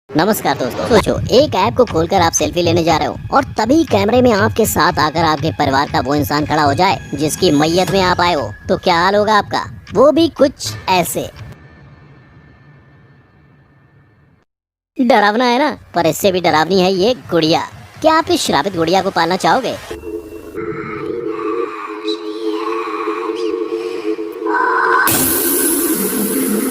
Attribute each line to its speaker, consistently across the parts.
Speaker 1: नमस्कार दोस्तों। सोचो एक ऐप को खोलकर आप सेल्फी लेने जा रहे हो और तभी कैमरे में आपके साथ आकर आपके परिवार का वो इंसान खड़ा हो जाए जिसकी मैयत में आप आए हो, तो क्या हाल होगा आपका। वो भी कुछ ऐसे। डरावना है ना, पर इससे भी डरावनी है ये गुड़िया। क्या आप इस श्रापित गुड़िया को पालना चाहोगे?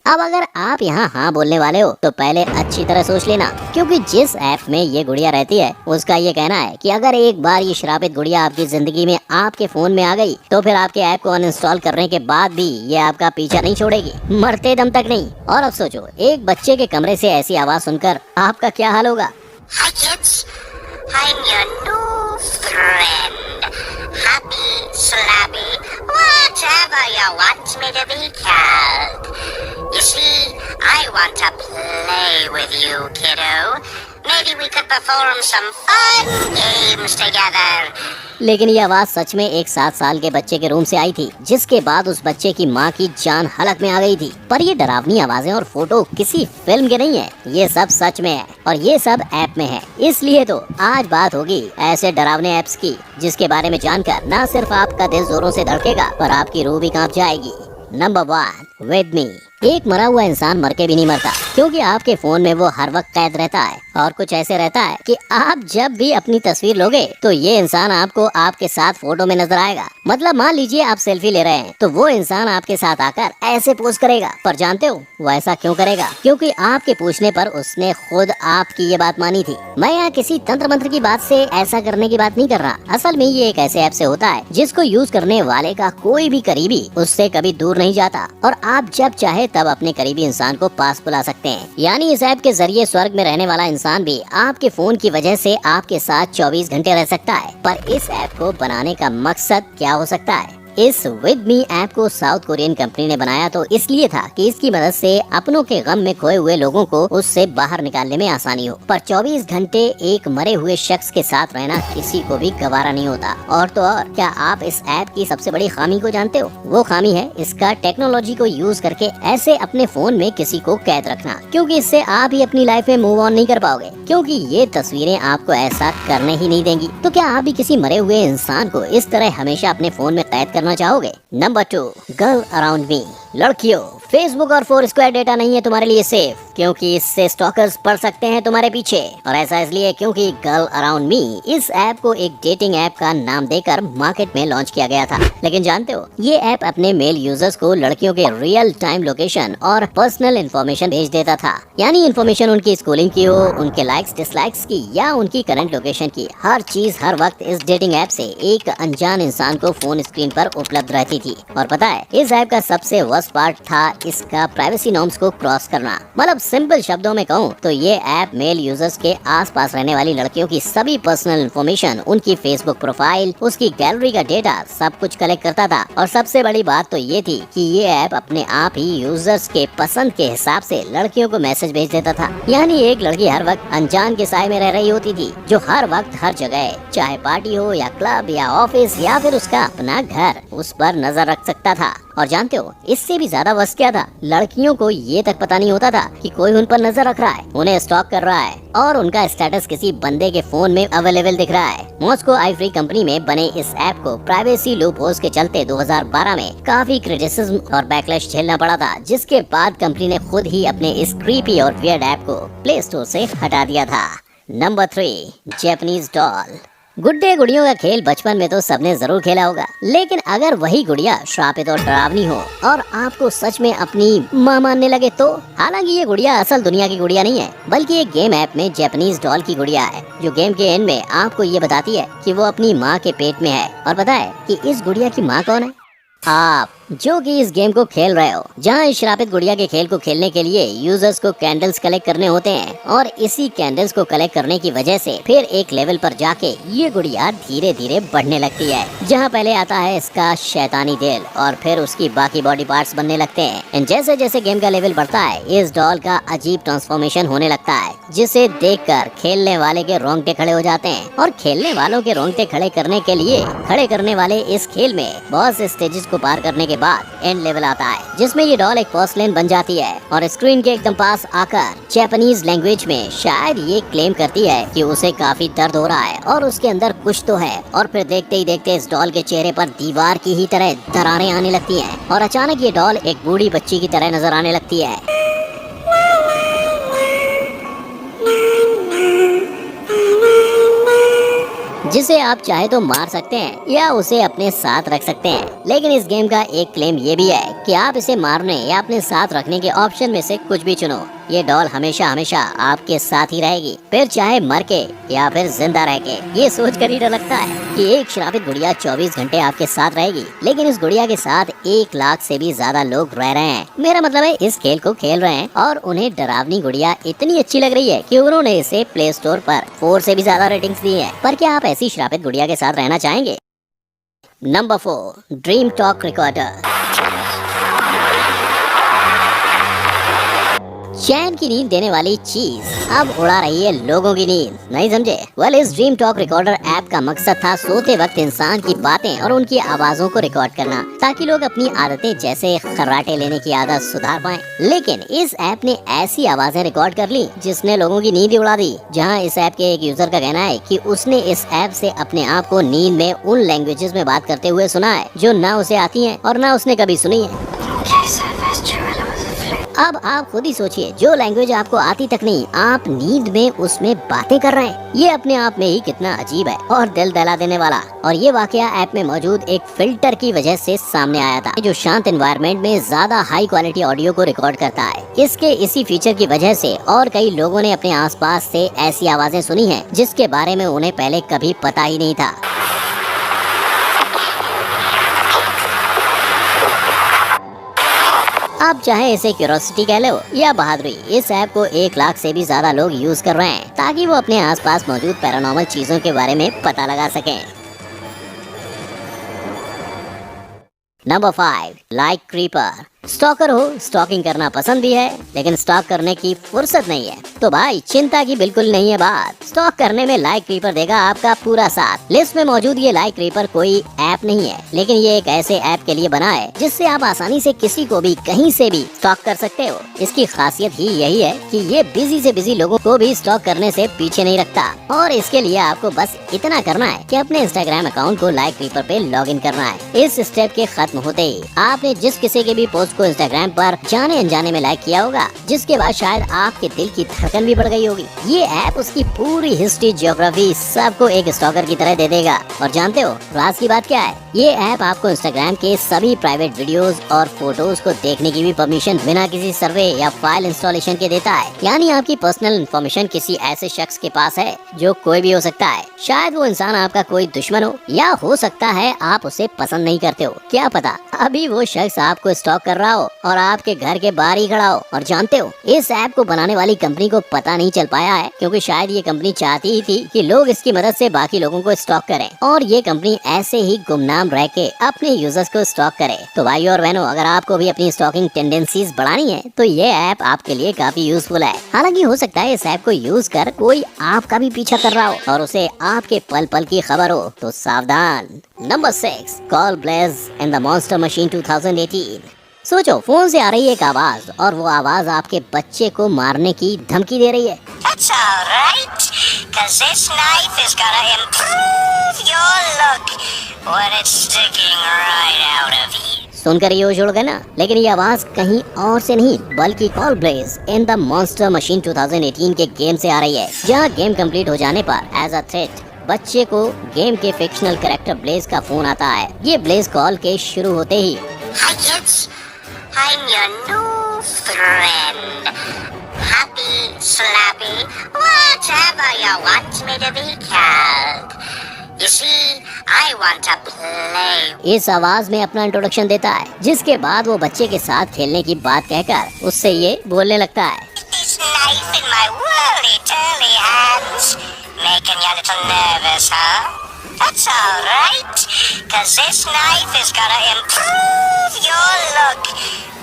Speaker 1: अब अगर आप यहाँ हाँ बोलने वाले हो तो पहले अच्छी तरह सोच लेना, क्योंकि जिस ऐप में ये गुड़िया रहती है उसका ये कहना है कि अगर एक बार ये श्रापित गुड़िया आपकी जिंदगी में आपके फोन में आ गई तो फिर आपके ऐप को अनइंस्टॉल करने के बाद भी ये आपका पीछा नहीं छोड़ेगी, मरते दम तक नहीं। और अब सोचो एक बच्चे के कमरे से ऐसी आवाज सुनकर आपका क्या हाल होगा।
Speaker 2: Hi kids, I'm your new friend. Happy, slabby, whatever you want me to be called. You see, I want to play with you, kiddo. Maybe we could perform some fun games together.
Speaker 1: लेकिन ये आवाज सच में एक 7 साल के बच्चे के room से आई थी, जिसके बाद उस बच्चे की माँ की जान हलक में आ गई थी। पर ये डरावनी आवाजें और फोटो किसी फिल्म के नहीं है, ये सब सच में है और ये सब ऐप में है। इसलिए तो आज बात होगी ऐसे डरावने ऐप्स की, जिसके बारे में जानकर न सिर्फ आपका दिल जोरों से धड़केगा पर आपकी रूह भी कांप जाएगी। Number 1, with me. एक मरा हुआ इंसान मर के भी नहीं मरता, क्योंकि आपके फोन में वो हर वक्त कैद रहता है और कुछ ऐसे रहता है कि आप जब भी अपनी तस्वीर लोगे तो ये इंसान आपको आपके साथ फोटो में नजर आएगा। मतलब मान लीजिए आप सेल्फी ले रहे हैं तो वो इंसान आपके साथ आकर ऐसे पोज करेगा। पर जानते हो वो ऐसा क्यों करेगा? क्योंकि आपके पूछने पर उसने खुद आपकी ये बात मानी थी। मैं यहाँ किसी तंत्र मंत्र की बात से ऐसा करने की बात नहीं कर रहा। असल में ये एक ऐसे ऐप से होता है जिसको यूज करने वाले का कोई भी करीबी उससे कभी दूर नहीं जाता और आप जब चाहे तब अपने करीबी इंसान को पास बुला सकते हैं। यानी इस ऐप के जरिए स्वर्ग में रहने वाला इंसान भी आपके फोन की वजह से आपके साथ 24 घंटे रह सकता है। पर इस ऐप को बनाने का मकसद क्या हो सकता है? इस विद मी ऐप को साउथ कोरियन कंपनी ने बनाया तो इसलिए था कि इसकी मदद से अपनों के गम में खोए हुए लोगों को उससे बाहर निकालने में आसानी हो। पर 24 घंटे एक मरे हुए शख्स के साथ रहना किसी को भी गवारा नहीं होता। और तो और, क्या आप इस ऐप की सबसे बड़ी खामी को जानते हो? वो खामी है इसका टेक्नोलॉजी को यूज करके ऐसे अपने फोन में किसी को कैद रखना, क्योंकि इससे आप ही अपनी लाइफ में मूव ऑन नहीं कर पाओगे, क्योंकि ये तस्वीरें आपको ऐसा करने ही नहीं देंगी। तो क्या आप भी किसी मरे हुए इंसान को इस तरह हमेशा अपने फोन में कैद करना चाहोगे? Number 2, girl around me. लड़कियों, फेसबुक और फोरस्क्वायर डेटा नहीं है तुम्हारे लिए सेफ, क्योंकि इससे स्टॉकर्स पड़ सकते हैं तुम्हारे पीछे। और ऐसा इसलिए क्योंकि गर्ल अराउंड मी इस ऐप को एक डेटिंग ऐप का नाम देकर मार्केट में लॉन्च किया गया था। लेकिन जानते हो ये ऐप अपने मेल यूजर्स को लड़कियों के रियल टाइम लोकेशन और पर्सनल इन्फॉर्मेशन भेज देता था। यानी इन्फॉर्मेशन उनकी स्कूलिंग की हो, उनके लाइक्स डिसलाइक्स की या उनकी करंट लोकेशन की, हर चीज हर वक्त इस डेटिंग ऐप से एक अनजान इंसान को फोन स्क्रीन पर उपलब्ध रहती थी। और पता है इस ऐप का सबसे वर्स्ट पार्ट था इसका प्राइवेसी नॉर्म्स को क्रॉस करना। मतलब सिंपल शब्दों में कहूँ तो ये ऐप मेल यूजर्स के आसपास रहने वाली लड़कियों की सभी पर्सनल इन्फॉर्मेशन, उनकी फेसबुक प्रोफाइल, उसकी गैलरी का डेटा सब कुछ कलेक्ट करता था। और सबसे बड़ी बात तो ये थी कि ये ऐप अपने आप ही यूजर्स के पसंद के हिसाब से लड़कियों को मैसेज भेज देता था। यानी एक लड़की हर वक्त अनजान के साए में रह रही होती थी, जो हर वक्त हर जगह, चाहे पार्टी हो या क्लब या ऑफिस या फिर उसका अपना घर, उस पर नजर रख सकता था। और जानते हो इससे भी ज्यादा बस क्या था, लड़कियों को ये तक पता नहीं होता था कि कोई उन पर नजर रख रहा है, उन्हें स्टॉक कर रहा है और उनका स्टेटस किसी बंदे के फोन में अवेलेबल दिख रहा है। मॉस्को आइवरी कंपनी में बने इस ऐप को प्राइवेसी लूप होल्स के चलते 2012 में काफी क्रिटिसिज्म और बैकलैश झेलना पड़ा था, जिसके बाद कंपनी ने खुद ही अपने इस क्रीपी और वियर्ड ऐप को प्ले स्टोर से हटा दिया था। Number 3, Japanese doll. गुड्डे गुड़ियों का खेल बचपन में तो सबने जरूर खेला होगा, लेकिन अगर वही गुड़िया श्रापित और डरावनी हो और आपको सच में अपनी माँ मानने लगे तो? हालांकि ये गुड़िया असल दुनिया की गुड़िया नहीं है, बल्कि एक गेम ऐप में जापानीज डॉल की गुड़िया है, जो गेम के एंड में आपको ये बताती है कि वो अपनी माँ के पेट में है। और पता है कि इस गुड़िया की माँ कौन है? आप, जो कि इस गेम को खेल रहे हो, जहां इस श्रापित गुड़िया के खेल को खेलने के लिए यूजर्स को कैंडल्स कलेक्ट करने होते हैं और इसी कैंडल्स को कलेक्ट करने की वजह से फिर एक लेवल पर जाके ये गुड़िया धीरे धीरे बढ़ने लगती है, जहां पहले आता है इसका शैतानी दिल और फिर उसकी बाकी बॉडी पार्ट्स बनने लगते हैं। एंड जैसे जैसे गेम का लेवल बढ़ता है इस डॉल का अजीब ट्रांसफॉर्मेशन होने लगता है, जिसे देखकर खेलने वाले के रोंगटे खड़े हो जाते हैं। और खेलने वालों के रोंगटे खड़े करने के लिए खड़े करने वाले इस खेल में बहुत से स्टेजेस को पार करने के के बाद एंड लेवल आता है जिसमें ये डॉल एक पोर्सलेन बन जाती है और स्क्रीन के एकदम पास आकर जापानीज लैंग्वेज में शायद ये क्लेम करती है कि उसे काफी दर्द हो रहा है और उसके अंदर कुछ तो है। और फिर देखते ही देखते इस डॉल के चेहरे पर दीवार की ही तरह दरारें आने लगती हैं और अचानक ये डॉल एक बूढ़ी बच्ची की तरह नजर आने लगती है। जिसे आप चाहे तो मार सकते हैं या उसे अपने साथ रख सकते हैं। लेकिन इस गेम का एक क्लेम ये भी है कि आप इसे मारने या अपने साथ रखने के ऑप्शन में से कुछ भी चुनो, ये डॉल हमेशा हमेशा आपके साथ ही रहेगी, फिर चाहे मर के या फिर जिंदा रह के। ये सोच कर ही डर लगता है कि एक श्रापित गुड़िया 24 घंटे आपके साथ रहेगी, लेकिन इस गुड़िया के साथ 1 लाख से भी ज्यादा लोग रह रहे हैं। मेरा मतलब है इस खेल को खेल रहे हैं और उन्हें डरावनी गुड़िया इतनी अच्छी लग रही है कि उन्होंने इसे प्ले स्टोर पर 4 से भी ज्यादा रेटिंग्स दी है। पर क्या आप ऐसी श्रापित गुड़िया के साथ रहना चाहेंगे? Number 4, dream talk recorder. चैन की नींद देने वाली चीज अब उड़ा रही है लोगों की नींद, नहीं समझे? वेल, इस ड्रीम टॉक रिकॉर्डर ऐप का मकसद था सोते वक्त इंसान की बातें और उनकी आवाजों को रिकॉर्ड करना ताकि लोग अपनी आदतें जैसे खर्राटे लेने की आदत सुधार पाएं। लेकिन इस ऐप ने ऐसी आवाजें रिकॉर्ड कर ली जिसने लोगों की नींद ही उड़ा दी। जहां इस ऐप के एक यूजर का कहना है कि उसने इस ऐप से अपने आप को नींद में उन लैंग्वेजेस में बात करते हुए सुना है जो ना उसे आती हैं और ना उसने कभी सुनी है। अब आप खुद ही सोचिए, जो लैंग्वेज आपको आती तक नहीं, आप नींद में उसमें बातें कर रहे हैं। ये अपने आप में ही कितना अजीब है और दिल दहला देने वाला। और ये वाकया ऐप में मौजूद एक फिल्टर की वजह से सामने आया था जो शांत एनवायरनमेंट में ज्यादा हाई क्वालिटी ऑडियो को रिकॉर्ड करता है। इसके इसी फीचर की वजह से और कई लोगों ने अपने आसपास से ऐसी आवाजें सुनी हैं जिसके बारे में उन्हें पहले कभी पता ही नहीं था। आप चाहे इसे क्यूरोसिटी कह लो या बहादुरी, इस ऐप को 1 लाख से भी ज्यादा लोग यूज कर रहे हैं ताकि वो अपने आसपास मौजूद पैरानॉर्मल चीजों के बारे में पता लगा सकें। Number 5, like creeper. स्टॉकर हो, स्टॉकिंग करना पसंद भी है लेकिन स्टॉक करने की फुर्सत नहीं है, तो भाई चिंता की बिल्कुल नहीं है बात। स्टॉक करने में लाइक क्रीपर देगा आपका पूरा साथ। लिस्ट में मौजूद ये लाइक क्रीपर कोई ऐप नहीं है, लेकिन ये एक ऐसे ऐप के लिए बना है जिससे आप आसानी से किसी को भी कहीं से भी स्टॉक कर सकते हो। इसकी खासियत ही यही है कि ये बिजी से बिजी लोगों को भी स्टॉक करने से पीछे नहीं रखता। और इसके लिए आपको बस इतना करना है कि अपने इंस्टाग्राम अकाउंट को लाइक क्रीपर पे लॉग इन करना है। इस स्टेप के खत्म होते ही आपने जिस किसी के भी पोस्ट को इंस्टाग्राम पर जाने अनजाने में लाइक किया होगा, जिसके बाद शायद आपके दिल की धड़कन भी बढ़ गई होगी, ये ऐप उसकी पूरी हिस्ट्री, ज्योग्राफी सबको एक स्टॉकर की तरह दे देगा। और जानते हो राज की बात क्या है? ये ऐप आपको इंस्टाग्राम के सभी प्राइवेट वीडियोस और फोटोज को देखने की भी परमिशन बिना किसी सर्वे या फाइल इंस्टॉलेशन के देता है। यानी आपकी पर्सनल इन्फॉर्मेशन किसी ऐसे शख्स के पास है जो कोई भी हो सकता है। शायद वो इंसान आपका कोई दुश्मन हो या हो सकता है आप उसे पसंद नहीं करते हो, क्या पता अभी वो शख्स आपको स्टॉक कर रहा हो और आपके घर के बाहर ही खड़ा हो। और जानते हो इस ऐप को बनाने वाली कंपनी को पता नहीं चल पाया है क्योंकि शायद ये कंपनी चाहती ही थी कि लोग इसकी मदद से बाकी लोगों को स्टॉक करें और ये कंपनी ऐसे ही गुमनाम रह के अपने यूजर्स को स्टॉक करे। तो भाइयों और बहनों, अगर आपको भी अपनी स्टॉकिंग टेंडेंसीज बढ़ानी है तो ये ऐप आपके लिए काफी यूजफुल है। हालांकि हो सकता है इस ऐप को यूज कर कोई आपका भी पीछा कर रहा हो और उसे आपके पल पल की खबर हो, तो सावधान। Number 6, call Blaze and the monster machine 2018। सोचो, फोन से आ रही एक आवाज और वो आवाज आपके बच्चे को मारने की धमकी दे रही है।
Speaker 2: That's all right, 'cause this knife is gonna improve your look when it's sticking right out of you.
Speaker 1: सुनकर ये होश उड़ गया ना? लेकिन ये आवाज कहीं और से नहीं बल्कि call Blaze and the monster machine 2018 के गेम से आ रही है, जहाँ गेम कंप्लीट हो जाने पर एज अ थ्रेट बच्चे को गेम के फिक्शनल कैरेक्टर ब्लेज का फोन आता है। ये ब्लेज कॉल के शुरू होते ही
Speaker 2: Hi kids, I'm your new friend. Happy, slappy, whatever you want me to be called. You see, I want to play.
Speaker 1: इस आवाज में अपना इंट्रोडक्शन देता है, जिसके बाद वो बच्चे के साथ खेलने की बात कहकर उससे ये बोलने लगता है।
Speaker 2: This knife in my whirly-turly hands, making you a little nervous, huh? That's all right, 'cause this knife is gonna improve your look.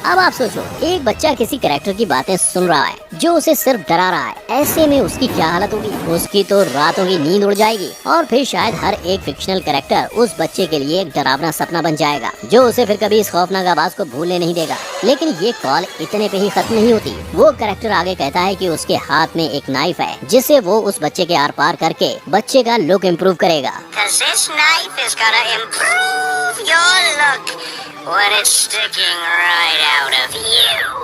Speaker 1: अब आप सोचो, एक बच्चा किसी कैरेक्टर की बातें सुन रहा है जो उसे सिर्फ डरा रहा है। ऐसे में उसकी क्या हालत होगी? उसकी तो रातों की नींद उड़ जाएगी और फिर शायद हर एक फिक्शनल कैरेक्टर उस बच्चे के लिए एक डरावना सपना बन जाएगा, जो उसे फिर कभी इस खौफनाक आवाज को भूलने नहीं देगा। लेकिन ये कॉल इतने पे ही खत्म नहीं होती। वो कैरेक्टर आगे कहता है कि उसके हाथ में एक नाइफ है, जिसे वो उस बच्चे के आर पार करके बच्चे का लुक इम्प्रूव करेगा।
Speaker 2: 'Cause this knife is gonna improve your look when it's sticking right out of you.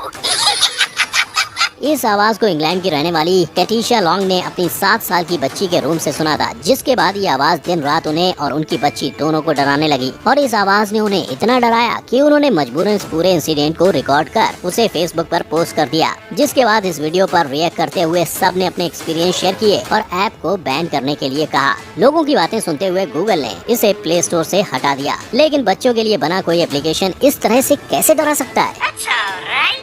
Speaker 1: इस आवाज को इंग्लैंड की रहने वाली कैटिशा लॉन्ग ने अपनी 7 साल की बच्ची के रूम से सुना था, जिसके बाद ये आवाज दिन रात उन्हें और उनकी बच्ची दोनों को डराने लगी। और इस आवाज ने उन्हें इतना डराया कि उन्होंने मजबूरन इस पूरे इंसिडेंट को रिकॉर्ड कर उसे फेसबुक पर पोस्ट कर दिया। जिसके बाद इस वीडियो पर रिएक्ट करते हुए सब ने अपने एक्सपीरियंस शेयर किए और ऐप को बैन करने के लिए कहा। लोगों की बातें सुनते हुए गूगल ने इसे प्ले स्टोर से हटा दिया। लेकिन बच्चों के लिए बना कोई एप्लीकेशन इस तरह से कैसे डरा सकता है?
Speaker 2: That's alright,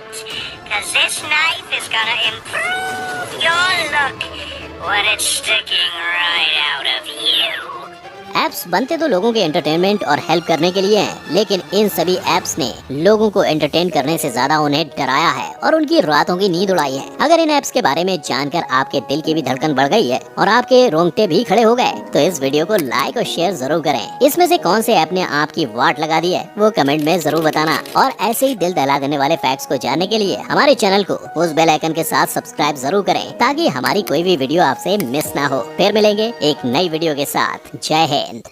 Speaker 2: 'cause this knife is gonna improve your look when it's sticking right out of you.
Speaker 1: Apps बनते तो लोगों के एंटरटेनमेंट और हेल्प करने के लिए हैं, लेकिन इन सभी ऐप्स ने लोगों को एंटरटेन करने से ज्यादा उन्हें डराया है और उनकी रातों की नींद उड़ाई है। अगर इन ऐप्स के बारे में जानकर आपके दिल की भी धड़कन बढ़ गई है और आपके रोंगटे भी खड़े हो गए, तो इस वीडियो को लाइक और शेयर जरूर करें। इसमें से कौन से ऐप ने आपकी वाट लगा दी है, वो कमेंट में जरूर बताना। और ऐसे ही दिल दहला देने वाले फैक्ट्स को जानने के लिए हमारे चैनल को उस बेल आइकन के साथ सब्सक्राइब जरूर करें, ताकि हमारी कोई भी वीडियो आपसे मिस ना हो। फिर मिलेंगे एक नई वीडियो के साथ। जय हिंद।